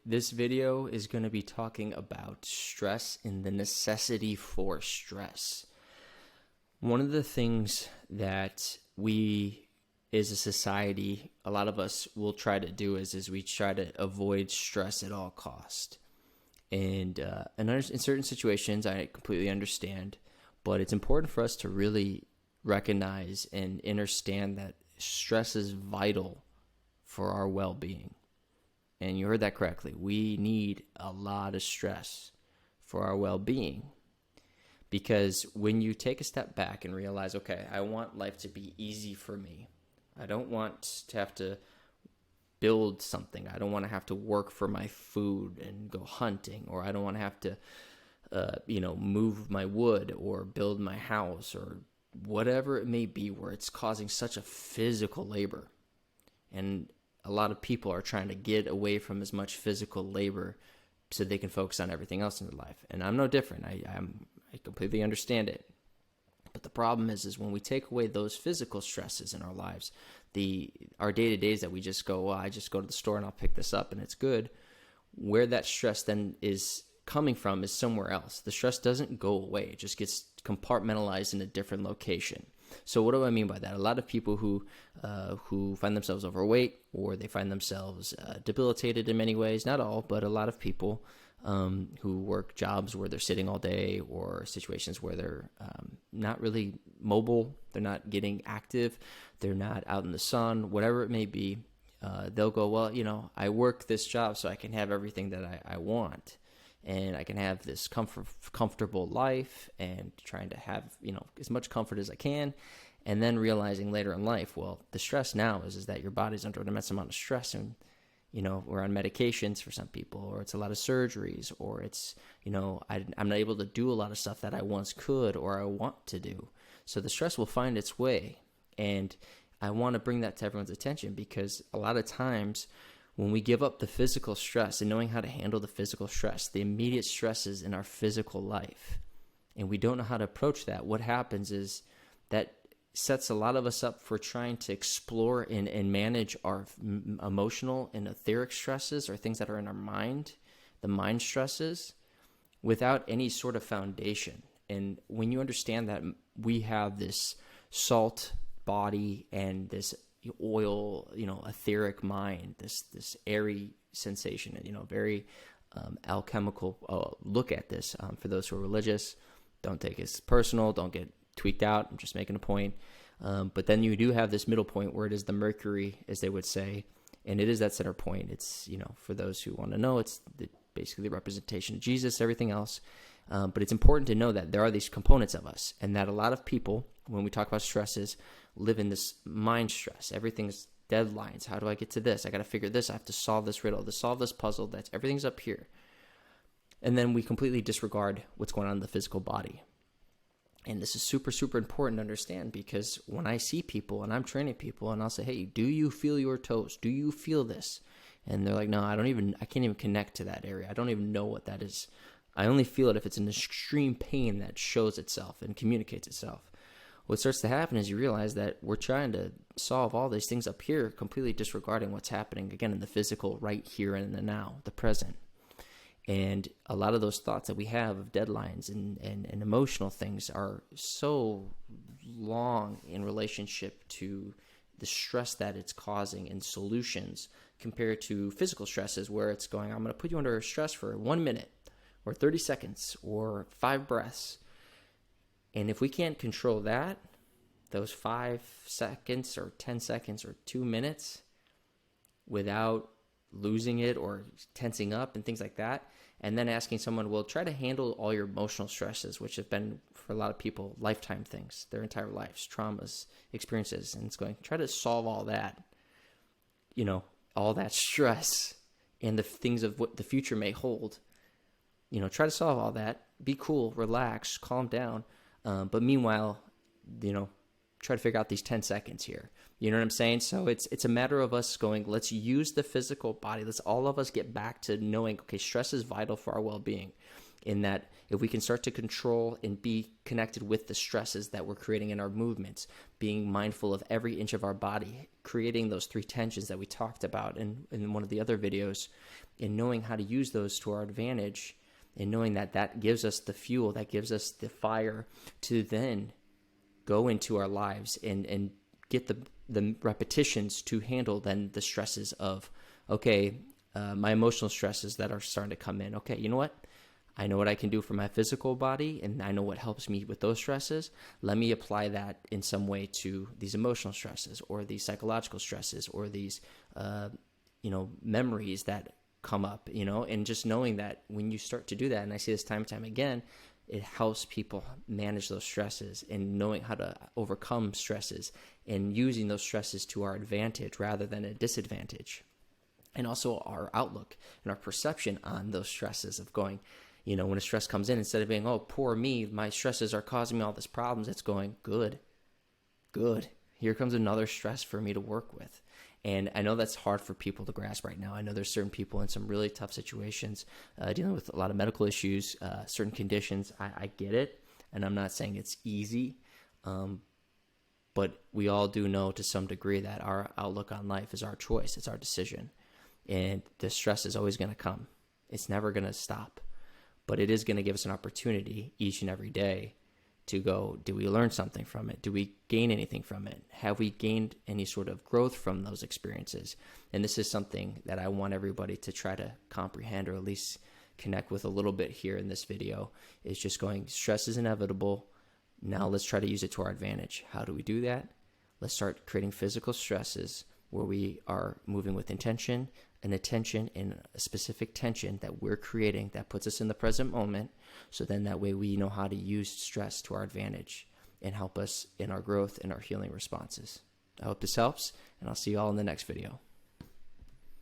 This video is going to be talking about stress and the necessity for stress. One of the things that we as a society, a lot of us will try to do is we try to avoid stress at all cost. And in certain situations, I completely understand, but it's important for us to really recognize and understand that stress is vital for our well-being. And you heard that correctly. We need a lot of stress for our well-being. Because when you take a step back and realize, okay, I want life to be easy for me. I don't want to have to build something. I don't want to have to work for my food and go hunting, or I don't want to have to, move my wood or build my house or whatever it may be where it's causing such a physical labor. And a lot of people are trying to get away from as much physical labor so they can focus on everything else in their life. And I'm no different. I completely understand it. But the problem is when we take away those physical stresses in our lives, our day-to-days that we just go, well, I just go to the store and I'll pick this up and it's good. Where that stress then is coming from is somewhere else. The stress doesn't go away. It just gets compartmentalized in a different location. So what do I mean by that? A lot of people who find themselves overweight, or they find themselves debilitated in many ways, not all, but a lot of people who work jobs where they're sitting all day, or situations where they're not really mobile, they're not getting active, they're not out in the sun, whatever it may be, they'll go, well, I work this job so I can have everything that I want. And I can have this comfortable life and trying to have, as much comfort as I can. And then realizing later in life, well, the stress now is that your body's under an immense amount of stress. And, we're on medications for some people, or it's a lot of surgeries, or it's, I'm not able to do a lot of stuff that I once could or I want to do. So the stress will find its way. And I want to bring that to everyone's attention, because a lot of times when we give up the physical stress and knowing how to handle the physical stress, the immediate stresses in our physical life, and we don't know how to approach that, what happens is that sets a lot of us up for trying to explore and manage our emotional and etheric stresses, or things that are in our mind, the mind stresses, without any sort of foundation. And when you understand that we have this salt body and this oil, etheric mind, this airy sensation, very alchemical look at this. For those who are religious, don't take it personal, don't get tweaked out. I'm just making a point. But then you do have this middle point where it is the Mercury, as they would say, and it is that center point. It's, for those who want to know, it's basically the representation of Jesus, everything else. But it's important to know that there are these components of us, and that a lot of people, when we talk about stresses, live in this mind stress. Everything's deadlines. How do I get to this? I got to figure this. I have to solve this riddle, to solve this puzzle. Everything's up here. And then we completely disregard what's going on in the physical body. And this is super, super important to understand, because when I see people and I'm training people and I'll say, hey, do you feel your toes? Do you feel this? And they're like, no, I can't even connect to that area. I don't even know what that is. I only feel it if it's an extreme pain that shows itself and communicates itself. What starts to happen is you realize that we're trying to solve all these things up here, completely disregarding what's happening, again, in the physical, right here and in the now, the present. And a lot of those thoughts that we have of deadlines and emotional things are so long in relationship to the stress that it's causing and solutions, compared to physical stresses where it's going, I'm going to put you under stress for 1 minute or 30 seconds or 5 breaths. And if we can't control that, those 5 seconds or 10 seconds or 2 minutes, without losing it or tensing up and things like that, and then asking someone, well, try to handle all your emotional stresses, which have been, for a lot of people, lifetime things, their entire lives, traumas, experiences, and it's going, try to solve all that, all that stress and the things of what the future may hold. Try to solve all that, be cool, relax, calm down. But meanwhile, try to figure out these 10 seconds here. You know what I'm saying? So it's a matter of us going, let's use the physical body. Let's all of us get back to knowing, okay, stress is vital for our well-being. in that if we can start to control and be connected with the stresses that we're creating in our movements, being mindful of every inch of our body, creating those 3 tensions that we talked about in one of the other videos, and knowing how to use those to our advantage, and knowing that that gives us the fuel, that gives us the fire to then go into our lives and get the repetitions to handle then the stresses of, okay, my emotional stresses that are starting to come in. Okay, you know what? I know what I can do for my physical body, and I know what helps me with those stresses. Let me apply that in some way to these emotional stresses or these psychological stresses or these, memories that come up, and just knowing that when you start to do that, and I see this time and time again, it helps people manage those stresses and knowing how to overcome stresses and using those stresses to our advantage rather than a disadvantage. And also our outlook and our perception on those stresses of going, when a stress comes in, instead of being, oh, poor me, my stresses are causing me all these problems, it's going, good. Here comes another stress for me to work with. And I know that's hard for people to grasp right now. I know there's certain people in some really tough situations dealing with a lot of medical issues, certain conditions. I get it, and I'm not saying it's easy, but we all do know to some degree that our outlook on life is our choice. It's our decision. And the stress is always going to come. It's never going to stop. But it is going to give us an opportunity each and every day to go, do we learn something from it? Do we gain anything from it? Have we gained any sort of growth from those experiences? And this is something that I want everybody to try to comprehend, or at least connect with a little bit here in this video, is just going, stress is inevitable. Now let's try to use it to our advantage. How do we do that? Let's start creating physical stresses where we are moving with intention, an attention and a specific tension that we're creating that puts us in the present moment. So then that way we know how to use stress to our advantage and help us in our growth and our healing responses. I hope this helps, and I'll see you all in the next video.